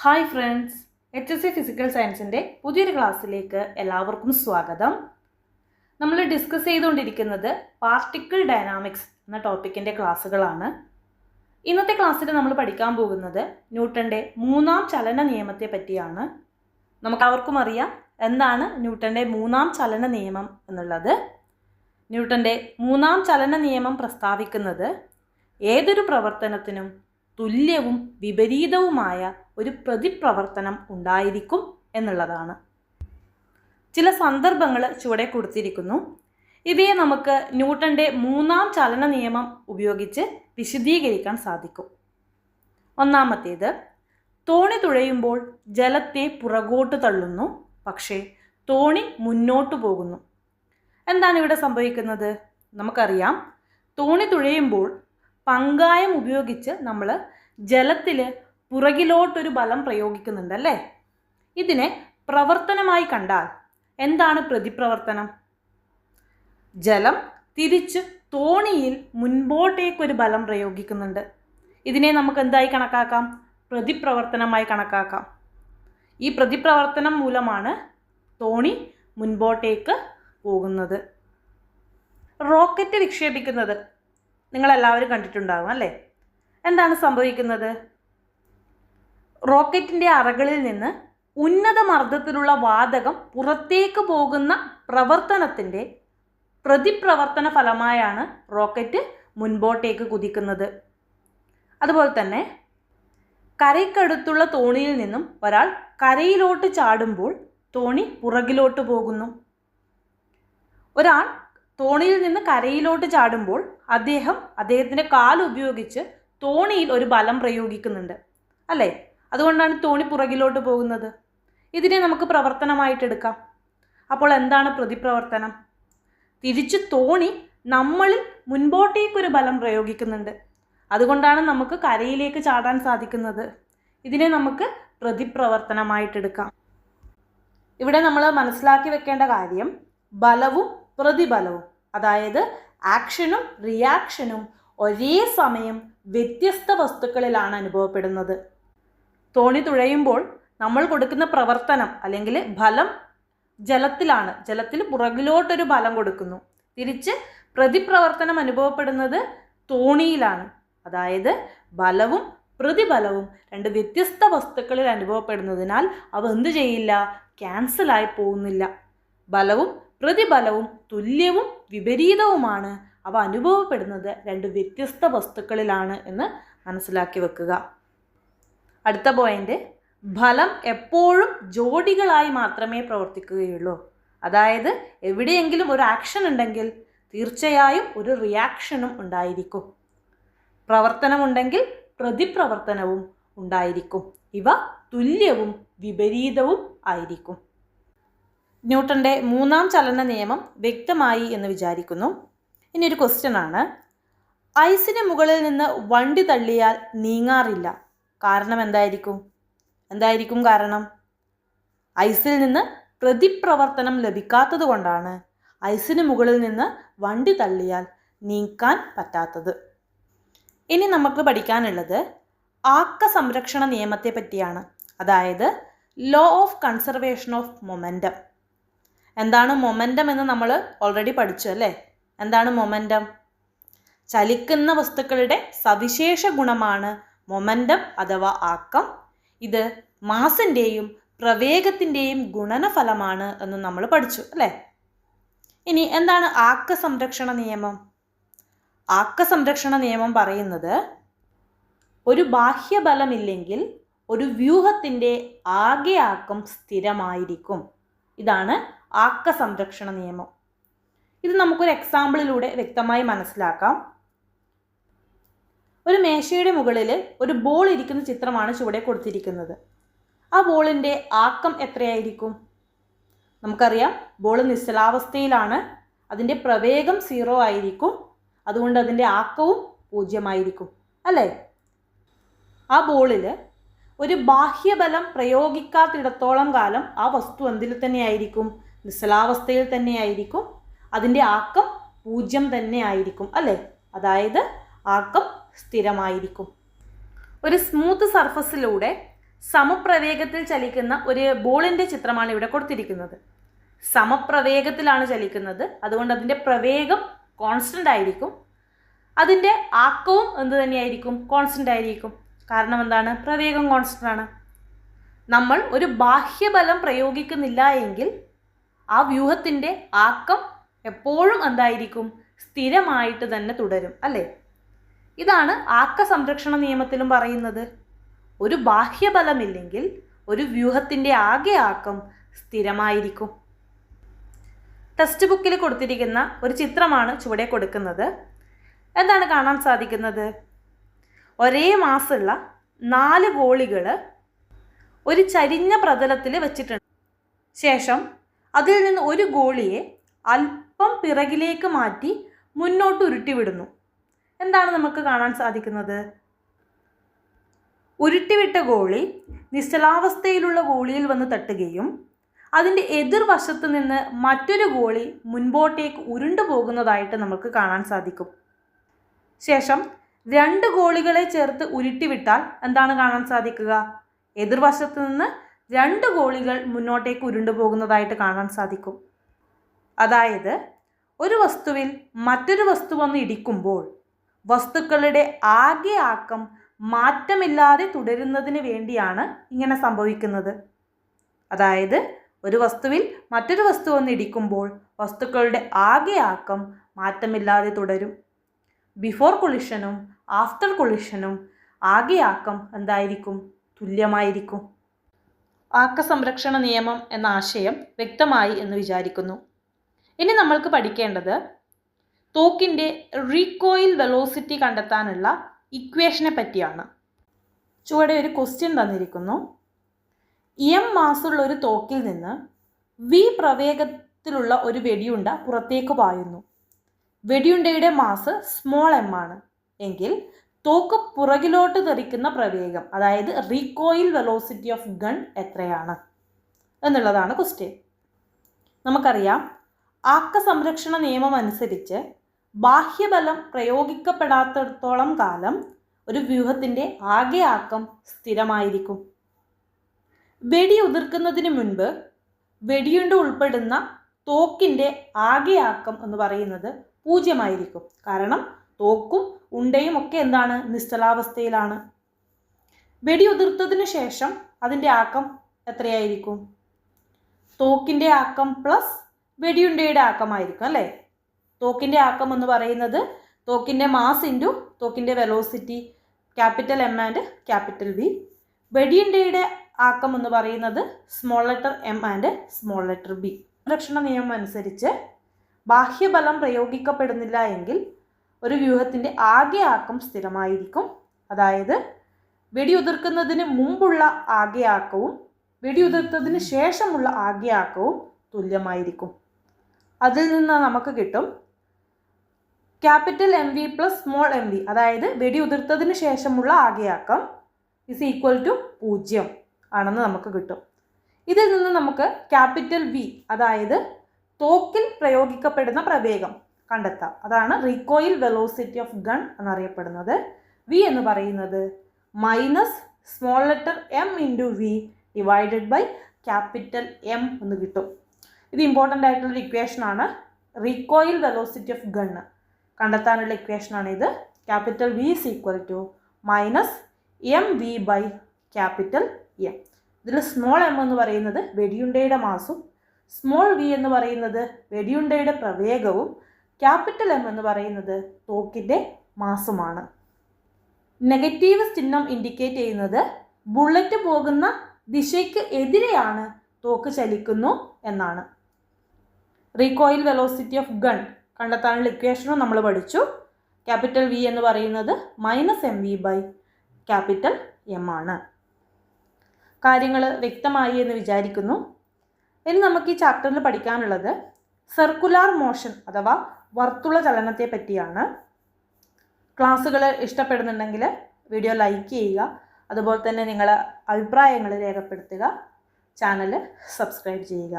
Hi friends, HSC physical സയൻസിൻ്റെ പുതിയൊരു ക്ലാസ്സിലേക്ക് എല്ലാവർക്കും സ്വാഗതം. നമ്മൾ ഡിസ്കസ് ചെയ്തുകൊണ്ടിരിക്കുന്നത് പാർട്ടിക്കിൾ ഡൈനാമിക്സ് എന്ന ടോപ്പിക്കിൻ്റെ ക്ലാസ്സുകളാണ്. ഇന്നത്തെ ക്ലാസ്സിൽ നമ്മൾ പഠിക്കാൻ പോകുന്നത് ന്യൂട്ടൻ്റെ മൂന്നാം ചലന നിയമത്തെ പറ്റിയാണ്. നമുക്കവർക്കും അറിയാം എന്താണ് ന്യൂട്ടൻ്റെ മൂന്നാം ചലന നിയമം എന്നുള്ളത്. ന്യൂട്ടൻ്റെ മൂന്നാം ചലന നിയമം പ്രസ്താവിക്കുന്നത് ഏതൊരു പ്രവർത്തനത്തിനും തുല്യവും വിപരീതവുമായ ഒരു പ്രതിപ്രവർത്തനം ഉണ്ടായിരിക്കും എന്നുള്ളതാണ്. ചില സന്ദർഭങ്ങൾ ചുവടെ കൊടുത്തിരിക്കുന്നു. ഇവയെ നമുക്ക് ന്യൂട്ടൻ്റെ മൂന്നാം ചലന നിയമം ഉപയോഗിച്ച് വിശദീകരിക്കാൻ സാധിക്കും. ഒന്നാമത്തേത്, തോണി തുഴയുമ്പോൾ ജലത്തെ പുറകോട്ട് തള്ളുന്നു, പക്ഷേ തോണി മുന്നോട്ട് പോകുന്നു. എന്താണ് ഇവിടെ സംഭവിക്കുന്നത്? നമുക്കറിയാം, തോണി തുഴയുമ്പോൾ പങ്കായം ഉപയോഗിച്ച് നമ്മൾ ജലത്തിൽ പുറകിലോട്ടൊരു ബലം പ്രയോഗിക്കുന്നുണ്ട് അല്ലേ? ഇതിനെ പ്രവർത്തനമായി കണ്ടാൽ എന്താണ് പ്രതിപ്രവർത്തനം? ജലം തിരിച്ച് തോണിയിൽ മുൻപോട്ടേക്കൊരു ബലം പ്രയോഗിക്കുന്നുണ്ട്. ഇതിനെ നമുക്ക് എന്തായി കണക്കാക്കാം? പ്രതിപ്രവർത്തനമായി കണക്കാക്കാം. ഈ പ്രതിപ്രവർത്തനം മൂലമാണ് തോണി മുൻപോട്ടേക്ക് പോകുന്നത്. റോക്കറ്റ് വിക്ഷേപിക്കുന്നത് നിങ്ങളെല്ലാവരും കണ്ടിട്ടുണ്ടാകും അല്ലേ? എന്താണ് സംഭവിക്കുന്നത്? റോക്കറ്റിൻ്റെ അറകളിൽ നിന്ന് ഉന്നത മർദ്ദത്തിലുള്ള വാതകം പുറത്തേക്ക് പോകുന്ന പ്രവർത്തനത്തിൻ്റെ പ്രതിപ്രവർത്തന ഫലമായാണ് റോക്കറ്റ് മുൻപോട്ടേക്ക് കുതിക്കുന്നത്. അതുപോലെ തന്നെ കരയ്ക്കടുത്തുള്ള തോണിയിൽ നിന്നും ഒരാൾ കരയിലോട്ട് ചാടുമ്പോൾ തോണി പുറകിലോട്ട് പോകുന്നു. ഒരാൾ തോണിയിൽ നിന്ന് കരയിലോട്ട് ചാടുമ്പോൾ അദ്ദേഹത്തിൻ്റെ കാലുപയോഗിച്ച് തോണിയിൽ ഒരു ബലം പ്രയോഗിക്കുന്നുണ്ട് അല്ലേ? അതുകൊണ്ടാണ് തോണി പുറകിലോട്ട് പോകുന്നത്. ഇതിനെ നമുക്ക് പ്രവർത്തനമായിട്ടെടുക്കാം. അപ്പോൾ എന്താണ് പ്രതിപ്രവർത്തനം? തിരിച്ച് തോണി നമ്മളിൽ മുൻപോട്ടേക്കൊരു ബലം പ്രയോഗിക്കുന്നുണ്ട്. അതുകൊണ്ടാണ് നമുക്ക് കരയിലേക്ക് ചാടാൻ സാധിക്കുന്നത്. ഇതിനെ നമുക്ക് പ്രതിപ്രവർത്തനമായിട്ടെടുക്കാം. ഇവിടെ നമ്മൾ മനസ്സിലാക്കി വെക്കേണ്ട കാര്യം, ബലവും പ്രതിബലവും, അതായത് ആക്ഷനും റിയാക്ഷനും ഒരേ സമയം വ്യത്യസ്ത വസ്തുക്കളിലാണ് അനുഭവപ്പെടുന്നത്. തോണി തുഴയുമ്പോൾ നമ്മൾ കൊടുക്കുന്ന പ്രവർത്തനം അല്ലെങ്കിൽ ഫലം ജലത്തിലാണ്. ജലത്തിൽ പുറകിലോട്ടൊരു ബലം കൊടുക്കുന്നു. തിരിച്ച് പ്രതിപ്രവർത്തനം അനുഭവപ്പെടുന്നത് തോണിയിലാണ്. അതായത് ബലവും പ്രതിബലവും രണ്ട് വ്യത്യസ്ത വസ്തുക്കളിൽ അനുഭവപ്പെടുന്നതിനാൽ അവ എന്തു ചെയ്യില്ല? ക്യാൻസലായി പോകുന്നില്ല. ബലവും പ്രതിബലവും തുല്യവും വിപരീതവുമാണ്. അവ അനുഭവപ്പെടുന്നത് രണ്ട് വ്യത്യസ്ത വസ്തുക്കളിലാണ് എന്ന് മനസ്സിലാക്കി വെക്കുക. അടുത്ത പോയിന്റ്, ഫലം എപ്പോഴും ജോഡികളായി മാത്രമേ പ്രവർത്തിക്കുകയുള്ളൂ. അതായത് എവിടെയെങ്കിലും ഒരു ആക്ഷൻ ഉണ്ടെങ്കിൽ തീർച്ചയായും ഒരു റിയാക്ഷനും ഉണ്ടായിരിക്കും. പ്രവർത്തനമുണ്ടെങ്കിൽ പ്രതിപ്രവർത്തനവും ഉണ്ടായിരിക്കും. ഇവ തുല്യവും വിപരീതവും ആയിരിക്കും. ന്യൂട്ടൻ്റെ മൂന്നാം ചലന നിയമം വ്യക്തമായി എന്ന് വിചാരിക്കുന്നു. ഇനി ഒരു ക്വസ്റ്റ്യൻ ആണ്, ഐസിന് മുകളിൽ നിന്ന് വണ്ടി തള്ളിയാൽ നീങ്ങാറില്ല. കാരണം എന്തായിരിക്കും കാരണം? ഐസിൽ നിന്ന് പ്രതിപ്രവർത്തനം ലഭിക്കാത്തത് കൊണ്ടാണ് ഐസിന് മുകളിൽ നിന്ന് വണ്ടി തള്ളിയാൽ നീക്കാൻ പറ്റാത്തത്. ഇനി നമുക്ക് പഠിക്കാനുള്ളത് ആക്ക സംരക്ഷണ നിയമത്തെ പറ്റിയാണ്. അതായത് law of conservation of momentum. എന്താണ് മൊമെൻറ്റം എന്ന് നമ്മൾ ഓൾറെഡി പഠിച്ചു അല്ലേ? എന്താണ് മൊമെൻറ്റം? ചലിക്കുന്ന വസ്തുക്കളുടെ സവിശേഷ ഗുണമാണ് മൊമെൻറ്റം അഥവാ ആക്കം. ഇത് മാസിൻ്റെയും പ്രവേഗത്തിൻ്റെയും ഗുണനഫലമാണ് എന്ന് നമ്മൾ പഠിച്ചു അല്ലേ? ഇനി എന്താണ് ആക്ക സംരക്ഷണ നിയമം? ആക്ക സംരക്ഷണ നിയമം പറയുന്നത്, ഒരു ബാഹ്യബലമില്ലെങ്കിൽ ഒരു വ്യൂഹത്തിൻ്റെ ആകെ ആക്കം സ്ഥിരമായിരിക്കും. ഇതാണ് ആക്ക സംരക്ഷണ നിയമം. ഇത് നമുക്കൊരു എക്സാമ്പിളിലൂടെ വ്യക്തമായി മനസ്സിലാക്കാം. ഒരു മേശയുടെ മുകളിൽ ഒരു ബോൾ ഇരിക്കുന്ന ചിത്രമാണ് ചുവടെ കൊടുത്തിരിക്കുന്നത്. ആ ബോളിൻ്റെ ആക്കം എത്രയായിരിക്കും? നമുക്കറിയാം, ബോൾ നിശ്ചലാവസ്ഥയിലാണ്. അതിൻ്റെ പ്രവേഗം 0 ആയിരിക്കും. അതുകൊണ്ട് അതിൻ്റെ ആക്കവും 0 ആയിരിക്കും അല്ലേ? ആ ബോളിൽ ഒരു ബാഹ്യബലം പ്രയോഗിക്കാത്തിടത്തോളം കാലം ആ വസ്തു എന്തിൽ തന്നെയായിരിക്കും? നിശ്ചലാവസ്ഥയിൽ തന്നെയായിരിക്കും. അതിൻ്റെ ആക്കം 0 തന്നെ ആയിരിക്കും അല്ലേ? അതായത് ആക്കം സ്ഥിരമായിരിക്കും. ഒരു സ്മൂത്ത് സർഫസിലൂടെ സമപ്രവേഗത്തിൽ ചലിക്കുന്ന ഒരു ബോളിൻ്റെ ചിത്രമാണ് ഇവിടെ കൊടുത്തിരിക്കുന്നത്. സമപ്രവേഗത്തിലാണ് ചലിക്കുന്നത്, അതുകൊണ്ട് അതിൻ്റെ പ്രവേഗം കോൺസ്റ്റൻ്റ് ആയിരിക്കും. അതിൻ്റെ ആക്കവും എന്ത് തന്നെയായിരിക്കും? കോൺസ്റ്റൻ്റ് ആയിരിക്കും. കാരണം എന്താണ്? പ്രവേഗം കോൺസ്റ്റൻ്റ് ആണ്. നമ്മൾ ഒരു ബാഹ്യബലം പ്രയോഗിക്കുന്നില്ല എങ്കിൽ ആ വ്യൂഹത്തിൻ്റെ ആക്കം എപ്പോഴും എന്തായിരിക്കും? സ്ഥിരമായിട്ട് തന്നെ തുടരും, അല്ലേ? ഇതാണ് ആക്ക സംരക്ഷണ നിയമത്തിലും പറയുന്നത്. ഒരു ബാഹ്യബലമില്ലെങ്കിൽ ഒരു വ്യൂഹത്തിൻ്റെ ആകെ ആക്കം സ്ഥിരമായിരിക്കും. ടെക്സ്റ്റ് ബുക്കിൽ കൊടുത്തിരിക്കുന്ന ഒരു ചിത്രമാണ് ചുവടെ കൊടുക്കുന്നത്. എന്താണ് കാണാൻ സാധിക്കുന്നത്? ഒരേ മാസ്സുള്ള 4 ഗോളികൾ ഒരു ചരിഞ്ഞ പ്രതലത്തിൽ വെച്ചിട്ടുണ്ട്. ശേഷം അതിൽ നിന്ന് ഒരു ഗോളിയെ അല്പം പിറകിലേക്ക് മാറ്റി മുന്നോട്ട് ഉരുട്ടിവിടുന്നു. എന്താണ് നമുക്ക് കാണാൻ സാധിക്കുന്നത്? ഉരുട്ടിവിട്ട ഗോളി നിശ്ചലാവസ്ഥയിലുള്ള ഗോളിയിൽ വന്ന് തട്ടുകയും അതിൻ്റെ എതിർവശത്ത് നിന്ന് മറ്റൊരു ഗോളി മുൻപോട്ടേക്ക് ഉരുണ്ടു പോകുന്നതായിട്ട് നമുക്ക് കാണാൻ സാധിക്കും. ശേഷം 2 ഗോളികളെ ചേർത്ത് ഉരുട്ടിവിട്ടാൽ എന്താണ് കാണാൻ സാധിക്കുക? എതിർവശത്ത് നിന്ന് 2 ഗോളികൾ മുന്നോട്ടേക്ക് ഉരുണ്ടു പോകുന്നതായിട്ട് കാണാൻ സാധിക്കും. അതായത് ഒരു വസ്തുവിൽ മറ്റൊരു വസ്തു വന്ന് ഇടിക്കുമ്പോൾ വസ്തുക്കളുടെ ആകെ ആക്കം മാറ്റമില്ലാതെ തുടരുന്നതിന് വേണ്ടിയാണ് ഇങ്ങനെ സംഭവിക്കുന്നത്. അതായത് ഒരു വസ്തുവിൽ മറ്റൊരു വസ്തു വന്ന് ഇടിക്കുമ്പോൾ വസ്തുക്കളുടെ ആകെ ആക്കം മാറ്റമില്ലാതെ തുടരും. ബിഫോർ കൊളിഷനും ആഫ്റ്റർ കൊളിഷനും ആകെ ആക്കം എന്തായിരിക്കും? തുല്യമായിരിക്കും. ആക്ക സംരക്ഷണ നിയമം എന്ന ആശയം വ്യക്തമായി എന്ന് വിചാരിക്കുന്നു. ഇനി നമ്മൾക്ക് പഠിക്കേണ്ടത് തോക്കിൻ്റെ റീകോയിൽ വെലോസിറ്റി കണ്ടെത്താനുള്ള ഇക്വേഷനെ പറ്റിയാണ്. ചുവടെ ഒരു ക്വസ്റ്റ്യൻ തന്നിരിക്കുന്നു. എം മാസ്സുള്ള ഒരു തോക്കിൽ നിന്ന് വി പ്രവേഗത്തിലുള്ള ഒരു വെടിയുണ്ട പുറത്തേക്ക് പായുന്നു. വെടിയുണ്ടയുടെ മാസ് സ്മോൾ എം ആണ് എങ്കിൽ തോക്ക് പുറകിലോട്ട് തെറിക്കുന്ന പ്രവേഗം, അതായത് റീകോയിൽ വെലോസിറ്റി ഓഫ് ഗൺ എത്രയാണ് എന്നുള്ളതാണ് ക്വസ്റ്റ്യൻ. നമുക്കറിയാം, ആക്ക സംരക്ഷണ നിയമം അനുസരിച്ച് ബാഹ്യബലം പ്രയോഗിക്കപ്പെടാത്തിടത്തോളം കാലം ഒരു വ്യൂഹത്തിൻ്റെ ആകെ ആക്കം സ്ഥിരമായിരിക്കും. വെടി ഉതിർക്കുന്നതിന് മുൻപ് വെടിയുണ്ട ഉൾപ്പെടുന്ന തോക്കിൻ്റെ ആകെ ആക്കം എന്ന് പറയുന്നത് 0 കാരണം തോക്കും ഉണ്ടയും ഒക്കെ എന്താണ്? നിശ്ചലാവസ്ഥയിലാണ്. വെടി ഉതിർത്തതിന് ശേഷം അതിൻ്റെ ആക്കം എത്രയായിരിക്കും? തോക്കിൻ്റെ ആക്കം പ്ലസ് വെടിയുണ്ടയുടെ ആക്കമായിരിക്കും, അല്ലേ? തോക്കിൻ്റെ ആക്കം എന്ന് പറയുന്നത് തോക്കിൻ്റെ മാസ് ഇൻറ്റു തോക്കിൻ്റെ velocity, capital M and capital V. വെടിയുണ്ടയുടെ ആക്കം എന്ന് പറയുന്നത് small letter M and small letter B. സംരക്ഷണ നിയമം അനുസരിച്ച് ബാഹ്യബലം പ്രയോഗിക്കപ്പെടുന്നില്ല എങ്കിൽ ഒരു വ്യൂഹത്തിൻ്റെ ആകെ ആക്കം സ്ഥിരമായിരിക്കും. അതായത് വെടിയുതിർക്കുന്നതിന് മുമ്പുള്ള ആകെ ആക്കവും വെടിയുതിർത്തതിന് ശേഷമുള്ള ആകെ ആക്കവും തുല്യമായിരിക്കും. അതിൽ നിന്ന് നമുക്ക് കിട്ടും capital M V plus small M V, അതായത് വെടിയുതിർത്തതിന് ശേഷമുള്ള ആകെ ആക്കം ഇസ് ഈക്വൽ ടു 0 ആണെന്ന് നമുക്ക് കിട്ടും. ഇതിൽ നിന്ന് നമുക്ക് ക്യാപിറ്റൽ വി, അതായത് തോക്കിൽ പ്രയോഗിക്കപ്പെടുന്ന പ്രവേഗം കണ്ടെത്താം. അതാണ് റീകോയിൽ വെലോസിറ്റി ഓഫ് ഗൺ എന്നറിയപ്പെടുന്നത്. വി എന്ന് പറയുന്നത് minus small letter M into V divided by capital M എന്ന് കിട്ടും. ഇത് ഇമ്പോർട്ടൻ്റ് ആയിട്ടുള്ളൊരു ഇക്വേഷനാണ്. റീകോയിൽ വെലോസിറ്റി ഓഫ് ഗൺ കണ്ടെത്താനുള്ള ഇക്വേഷനാണ് ഇത്. Capital V is equal to minus M V by capital M. ഇതിൽ സ്മോൾ എം എന്ന് പറയുന്നത് വെടിയുണ്ടയുടെ മാസും സ്മോൾ വി എന്ന് പറയുന്നത് വെടിയുണ്ടയുടെ പ്രവേഗവും ക്യാപിറ്റൽ എം എന്ന് പറയുന്നത് തോക്കിൻ്റെ മാസുമാണ്. നെഗറ്റീവ് ചിഹ്നം ഇൻഡിക്കേറ്റ് ചെയ്യുന്നത് ബുള്ളറ്റ് പോകുന്ന ദിശയ്ക്ക് എതിരെയാണ് തോക്ക് ചലിക്കുന്നു എന്നാണ്. റീകോയിൽ വെലോസിറ്റി ഓഫ് ഗൺ കണ്ടെത്താനുള്ള ഇക്വേഷനും നമ്മൾ പഠിച്ചു. ക്യാപിറ്റൽ വി എന്ന് പറയുന്നത് minus M V by capital M ആണ്. കാര്യങ്ങൾ വ്യക്തമായി എന്ന് വിചാരിക്കുന്നു. ഇനി നമുക്ക് ഈ ചാപ്റ്ററിൽ പഠിക്കാനുള്ളത് സർക്കുലാർ മോഷൻ അഥവാ വർത്തുള ചലനത്തെ പറ്റിയാണ്. ക്ലാസ്സുകൾ ഇഷ്ടപ്പെടുന്നുണ്ടെങ്കിൽ വീഡിയോ ലൈക്ക് ചെയ്യുക. അതുപോലെ തന്നെ നിങ്ങളുടെ അഭിപ്രായങ്ങൾ രേഖപ്പെടുത്തുക. ചാനൽ സബ്സ്ക്രൈബ് ചെയ്യുക.